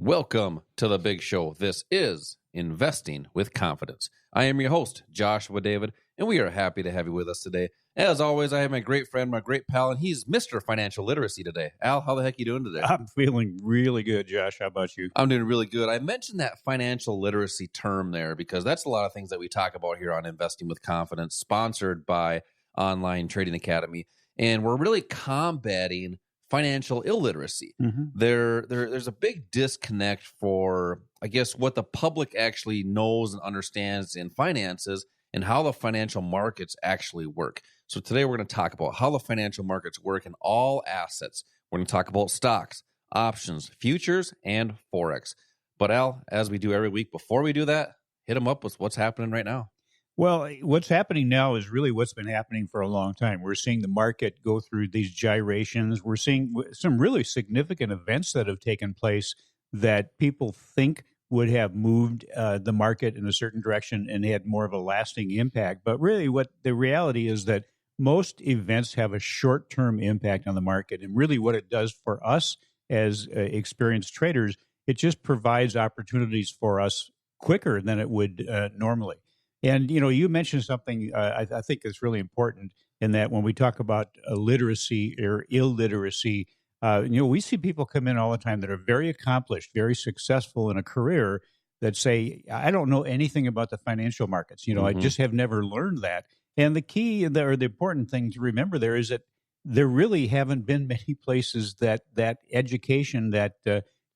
Welcome to the big show. This is Investing with Confidence. I am your host, Joshua David, and we are happy to have you with us today. As always, I have my great friend, my great pal, and he's Mr. Financial Literacy today. Al, how the heck are you doing today? I'm feeling really good, Josh. How about you? I'm doing really good. I mentioned that financial literacy term there because that's a lot of things that we talk about here on Investing with Confidence, sponsored by Online Trading Academy. And we're really combating financial illiteracy. There's a big disconnect for, I guess, what the public actually knows and understands in finances and how the financial markets actually work. So today we're going to talk about how the financial markets work in all assets. We're going to talk about stocks, options, futures, and Forex. But Al, as we do every week, before we do that, hit them up with what's happening right now. Well, what's happening now is really what's been happening for a long time. We're seeing the market go through these gyrations. We're seeing some really significant events that have taken place that people think would have moved the market in a certain direction and had more of a lasting impact. But really what the reality is that most events have a short-term impact on the market. And really what it does for us as experienced traders, it just provides opportunities for us quicker than it would normally. And, you know, you mentioned something I think is really important in that when we talk about literacy or illiteracy, we see people come in all the time that are very accomplished, very successful in a career that say, I don't know anything about the financial markets. I just have never learned that. And the key or the important thing to remember there is that there really haven't been many places that education that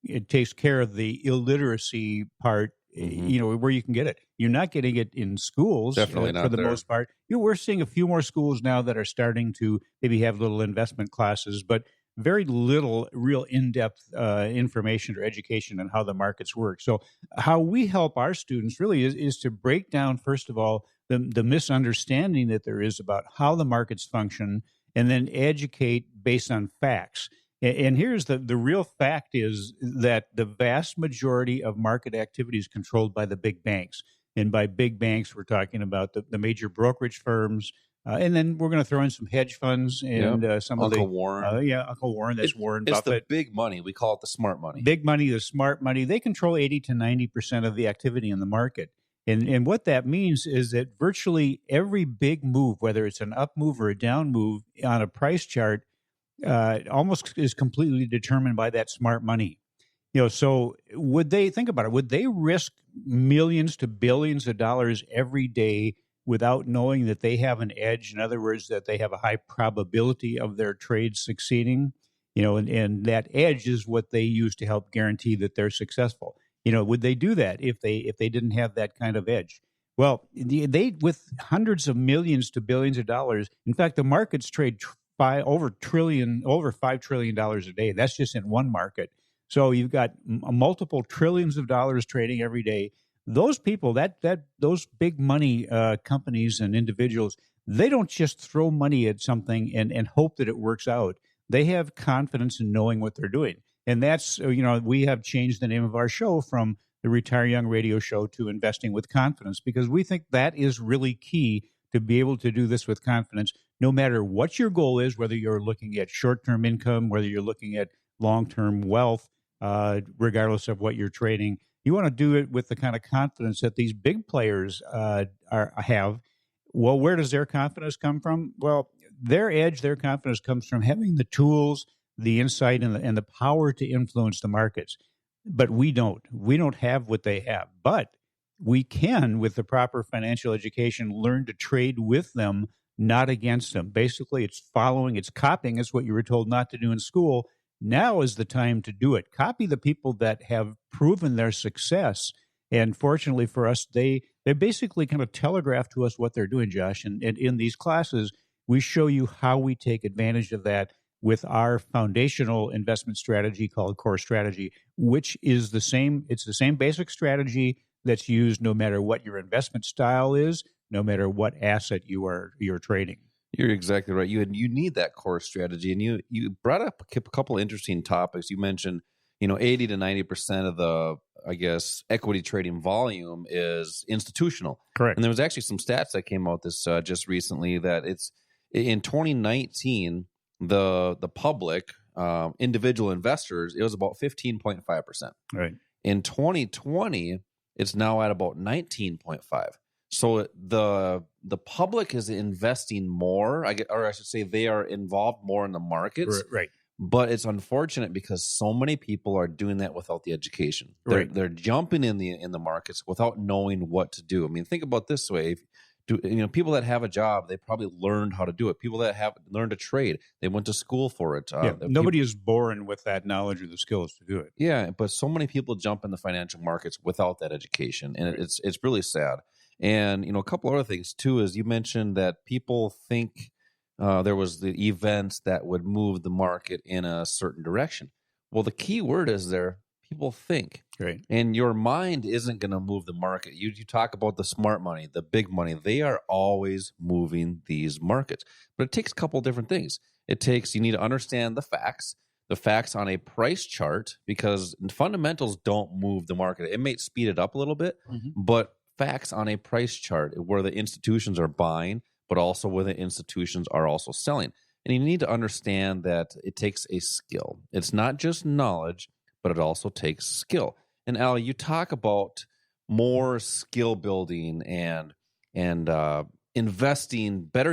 it takes care of the illiteracy part, where you can get it. You're not getting it in schools. Definitely not for the there. most part. We're seeing a few more schools now that are starting to maybe have little investment classes, but very little real in-depth information or education on how the markets work. So how we help our students really is to break down, first of all, the misunderstanding that there is about how the markets function, and then educate based on facts. And here's the real fact is that the vast majority of market activity is controlled by the big banks. And by big banks, we're talking about the major brokerage firms. And then we're going to throw in some hedge funds and some Uncle of the Warren. Uncle Warren. That's Warren It's Buffett. the big money. We call it the smart money. Big money, the smart money. They control 80 to 90% of the activity in the market. And what that means is that virtually every big move, whether it's an up move or a down move on a price chart, almost is completely determined by that smart money. So would they think about it? Would they risk millions to billions of dollars every day without knowing that they have an edge? In other words, that they have a high probability of their trades succeeding. And that edge is what they use to help guarantee that they're successful. Would they do that if they didn't have that kind of edge? Well, they with hundreds of millions to billions of dollars. In fact, the markets trade over $5 trillion a day. That's just in one market. So you've got multiple trillions of dollars trading every day. Those people, those big money companies and individuals, they don't just throw money at something and hope that it works out. They have confidence in knowing what they're doing. And that's, we have changed the name of our show from the Retire Young Radio Show to Investing with Confidence, because we think that is really key to be able to do this with confidence, no matter what your goal is, whether you're looking at short-term income, whether you're looking at long-term wealth, regardless of what you're trading. You want to do it with the kind of confidence that these big players have. Well, where does their confidence come from? Well, their edge, their confidence comes from having the tools, the insight, and the power to influence the markets. But we don't. We don't have what they have. But we can, with the proper financial education, learn to trade with them, not against them. Basically, it's copying. It's what you were told not to do in school. Now is the time to do it. Copy the people that have proven their success. And fortunately for us, they basically kind of telegraph to us what they're doing, Josh. And in these classes, we show you how we take advantage of that with our foundational investment strategy called Core Strategy, which is the same. It's the same basic strategy that's used no matter what your investment style is, no matter what asset you're trading. You're exactly right. You need that core strategy, and you brought up a couple of interesting topics. You mentioned, 80 to 90% of the, I guess, equity trading volume is institutional. Correct. And there was actually some stats that came out just recently that it's in 2019 the public individual investors, it was about 15.5%. Right. In 2020, it's now at about 19.5. So the public is investing more, or I should say they are involved more in the markets. Right. But it's unfortunate because so many people are doing that without the education. They're jumping in the markets without knowing what to do. I mean, think about this way. People that have a job, they probably learned how to do it. People that have learned to trade, they went to school for it. Nobody is born with that knowledge or the skills to do it. Yeah, but so many people jump in the financial markets without that education, and it's really sad. And a couple other things too is you mentioned that people think there was the events that would move the market in a certain direction. Well, the key word is there. People think. Right. And your mind isn't going to move the market. You talk about the smart money, the big money. They are always moving these markets. But it takes a couple different things. You need to understand the facts on a price chart, because fundamentals don't move the market. It may speed it up a little bit, but facts on a price chart where the institutions are buying, but also where the institutions are also selling. And you need to understand that it takes a skill. It's not just knowledge, but it also takes skill. And Al, you talk about more skill building and better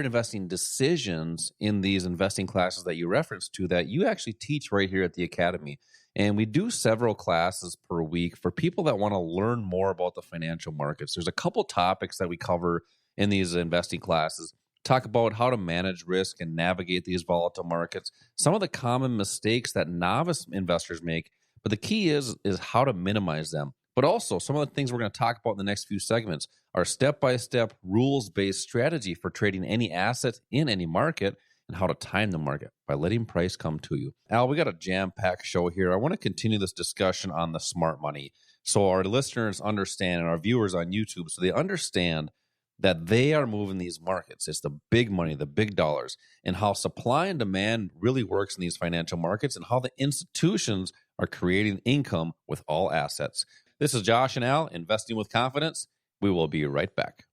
investing decisions in these investing classes that you referenced to, that you actually teach right here at the Academy. And we do several classes per week for people that want to learn more about the financial markets. There's a couple topics that we cover in these investing classes. Talk about how to manage risk and navigate these volatile markets. Some of the common mistakes that novice investors make, but the key is how to minimize them. But also some of the things we're going to talk about in the next few segments are step-by-step rules-based strategy for trading any asset in any market, and how to time the market by letting price come to you. Al, we got a jam-packed show here. I want to continue this discussion on the smart money so our listeners understand, and our viewers on YouTube, so they understand that they are moving these markets. It's the big money, the big dollars, and how supply and demand really works in these financial markets, and how the institutions are creating income with all assets. This is Josh and Al, Investing with Confidence. We will be right back.